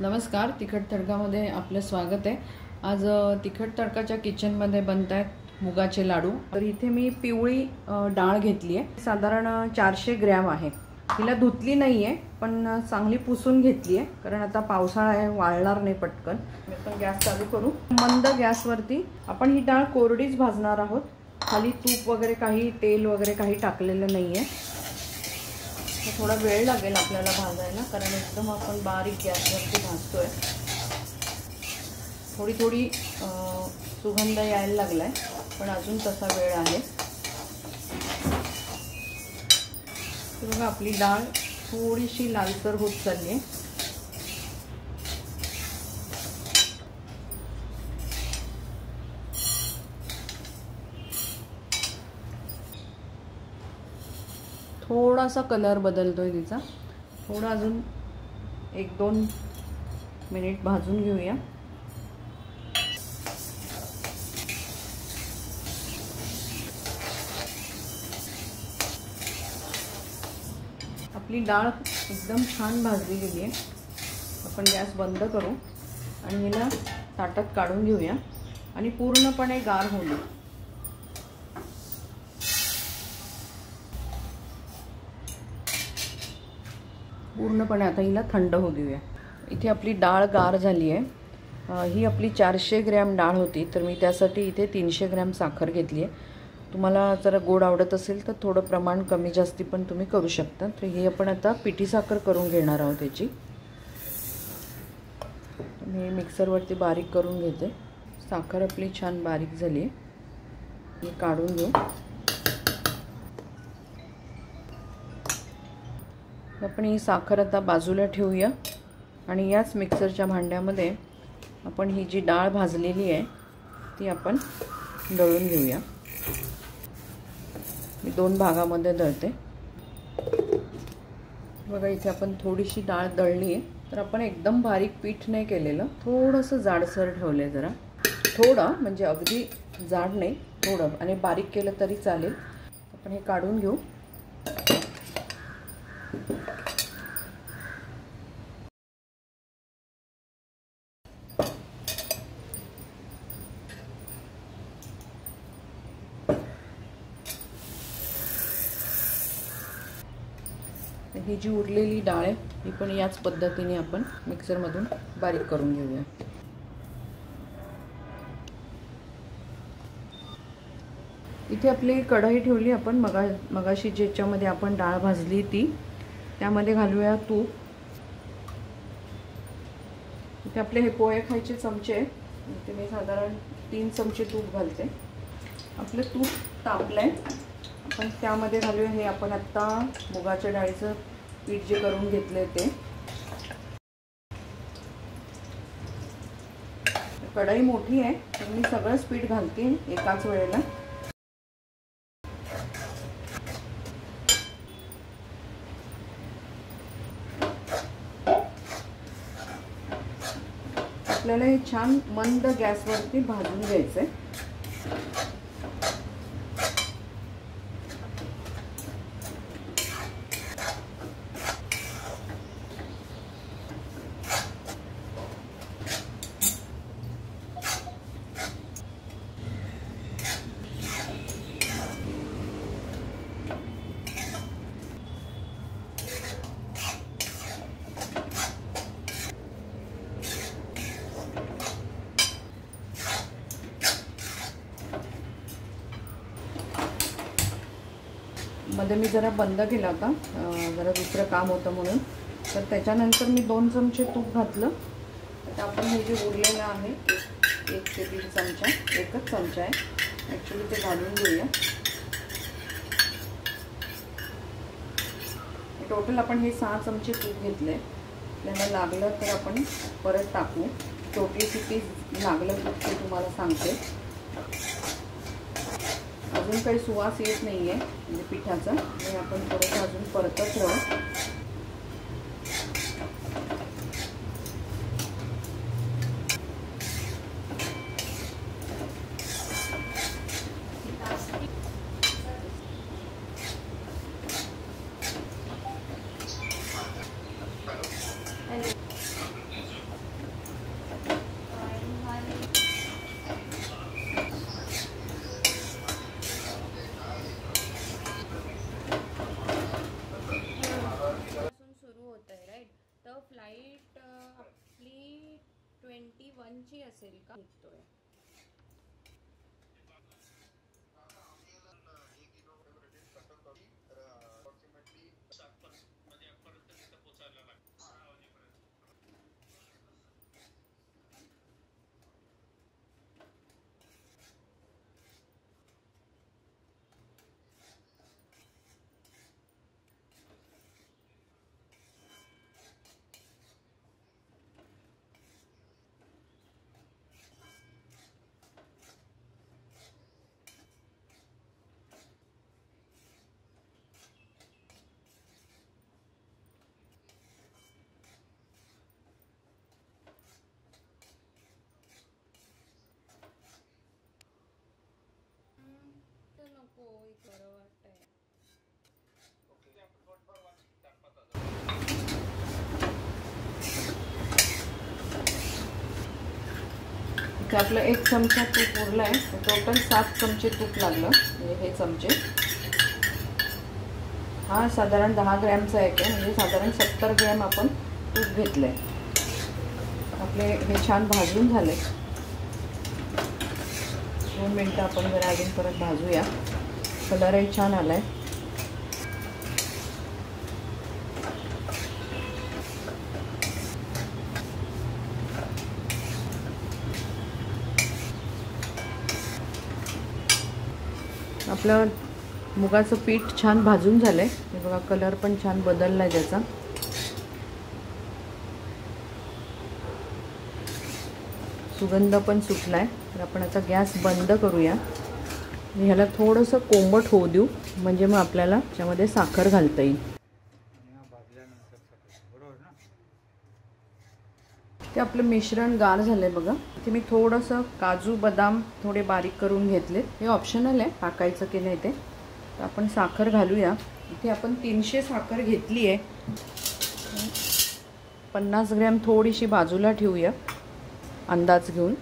नमस्कार, तिखट तडकामध्ये आपलं स्वागत आहे। आज तिखट तडकाच्या किचनमध्ये बनतायत मुगाचे लाडू। तर इथे मी पिवळी डाळ घेतली आहे, साधारण 400 ग्रॅम आहे। हिला धुतली नाही आहे, पण चांगली पुसून घेतली आहे, कारण आता पावसाळा आहे, वाळणार नाही पटकन। आपण गॅस चालू करू। मंद गॅसवरती आपण ही डाळ कोरडीच भाजणार आहोत। खाली तूप वगैरे काही तेल वगैरे काही टाकलेलं नाही आहे। थोड़ा वेळ लागेल आपल्याला भाजायला, कारण एकदम आपण बारीक गॅसवरती भाजतोय। थोडी थोडी सुगंध यायला लागलाय, पण अजून तसा वेळ आहे। बघा आपली डाळ थोडीशी लालसर होत चालली आहे। थोडासा कलर बदलतोय तिचा, थोडा अजून 1-2 मिनिट भाजून घेऊया। आपली डाळ एकदम छान भाजली गेली आहे। आपण गॅस बंद करू आणि हिला ताटात काढून घेऊया आणि पूर्णपणे गार होऊ दे। पूर्णपणे आता हिला थंड होऊ देऊया। इथे आपली डाळ गार झाली आहे। ही आपली 400 ग्रॅम डाळ होती, तर मी त्यासाठी इथे 300 ग्रॅम साखर घेतली आहे। तुम्हाला जर गोड आवडत असेल तर थोडं प्रमाण कमी जास्ती पण तुम्ही करू शकता। तर हे आपण आता पिठी साखर करून घेणार आहोत त्याची। मी मिक्सरवरती बारीक करून घेते। साखर आपली छान बारीक झाली आहे, मी काढून घेऊ। आपण ही साखर आता बाजूला ठेवूया आणि याच मिक्सरच्या भांड्यामध्ये आपण ही जी डाळ भाजलेली आहे ती आपण दळून घेऊया। मी 2 भागामध्ये दळते। बघा इथे आपण थोडीशी डाळ दळली आहे, तर आपण एकदम बारीक पीठ नाही केलेलं, थोडंसं जाडसर ठेवले, जरा थोडं, म्हणजे अगदी जाड नाही, थोडं, आणि बारीक केलं तरी चालेल। आपण हे काढून घेऊ। ही जी उरलेली डाळ आहे ही पण याच पद्धतीने आपण मिक्सरमधून बारीक करून घेऊया। इथे आपली कढई ठेवली आपण मगाशी ज्याच्यामध्ये आपण डाळ भाजली ती, त्यामध्ये घालूया तूप। इथे आपले हे पोहे खायचे चमचे, इथे मी साधारण 3 चमचे तूप घालते। आपलं तूप तापलंय, आपण त्यामध्ये घालूया हे आपण आता मुगाच्या डाळीचं पीठ जे करून घेतले ते। कढई मोठी आहे, तर मी सगळंच पीठ घालते एकाच वेळेला। आपल्याला हे छान मंद गॅसवरती भाजून घ्यायचंय। मध्ये मी जरा बंद केला होता, जरा दुसरं काम होतं म्हणून। तर त्याच्यानंतर मी 2 चमचे तूप घातलं। आता आपण हे जे उरलेलं आहे 1 ते 3 चमचा, 1च चमचा आहे ॲक्च्युली, ते घालून घेऊया। टोटल आपण हे 6 चमचे तूप घेतले। आपल्याला लागलं तर आपण परत टाकू, टोटली किती लागलं ते तुम्हाला सांगते। अजून काही सुवास येत नाही आहे म्हणजे पिठाचा, आणि आपण थोडंसं अजून परतच राहू। डेट आपली 21ची असेल का निघतोय. नको बरं वाटतंय. इथे आपलं 1 चमचा तूप उरलं आहे. टोटल 7 चमचे तूप लागलं. म्हणजे हे चमचे हा साधारण 10 ग्रॅमचा आहे. म्हणजे साधारण 70 ग्रॅम आपण तूप घेतलं आहे. आपले हे छान भाजून झाले. 2 मिनटं आपण जरा अजून परत भाजूया. कलरही छान आलाय. आपलं मुगाचं पीठ छान भाजून झालंय. हे बघा कलर पण छान बदललाय त्याचा. सुगंध पण सुटलाय. तर आपण आता गॅस बंद करूया. ह्याला थोडंसं कोंबट होऊ देऊ. म्हणजे मग आपल्याला त्यामध्ये साखर घालता येईल. ते आपलं मिश्रण गार झालंय बघा. इथे मी थोडंसं काजू बदाम थोडे बारीक करून घेतले. हे ऑप्शनल आहे टाकायचं की नाही ते. तर आपण साखर घालूया. इथे आपण 300 साखर घेतली आहे. 50 ग्रॅम थोडीशी बाजूला ठेवूया अंदाज घेऊन.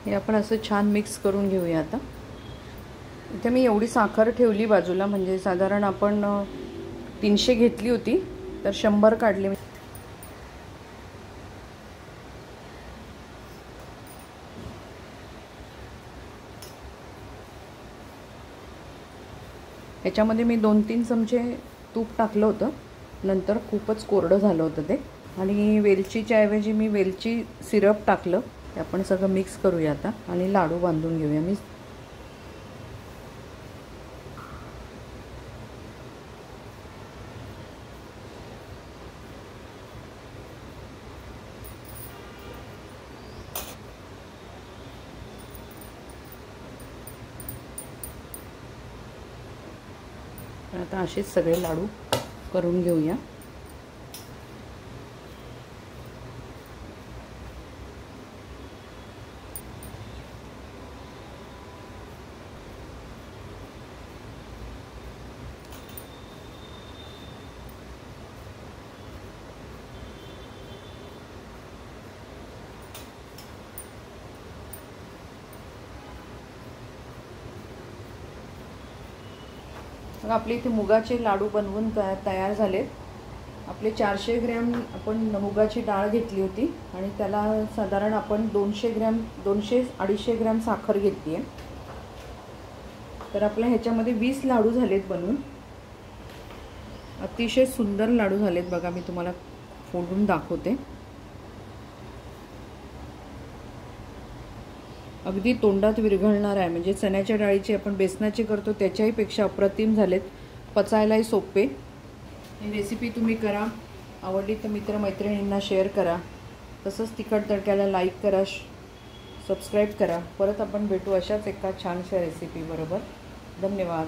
हे आपण असं छान मिक्स करून घेऊया. आता इथे मी एवढी साखर ठेवली बाजूला. म्हणजे साधारण आपण 300 घेतली होती तर 100 काढले. ह्याच्यामध्ये मी 2-3 चमचे तूप टाकलं होतं. नंतर खूपच कोरडं झालं होतं ते. आणि वेलचीच्या ऐवजी मी वेलची सिरप टाकलं. ते आपण सगळं मिक्स करूया आता आणि लाडू बांधून घेऊया. मी आता असेच सगळे लाडू करून घेऊया. मग आपले इथे मुगाचे लाडू बनवून तयार झालेत. आपले 400 ग्रॅम आपण मुगाची डाळ घेतली होती आणि त्याला साधारण आपण 200-250 ग्रॅम साखर घेतली आहे. तर आपल्या ह्याच्यामध्ये 20 लाडू झालेत बनवून. अतिशय सुंदर लाडू झालेत बघा. मी तुम्हाला फोडून दाखवते. अगदी तोंडात विरघळणार आहे. म्हणजे चण्याच्या डाळीची आपण बेसनाची करतो त्याच्याही पेक्षा अप्रतिम झालेत. पचायलाही सोपे. ही रेसिपी तुम्ही करा. आवडली तर मित्रमैत्रिणींना शेअर करा. तसंच तिखट तडक्याला लाईक करा, सबस्क्राईब करा. परत आपण भेटू अशाच एका छानशा रेसिपी बरोबर. धन्यवाद.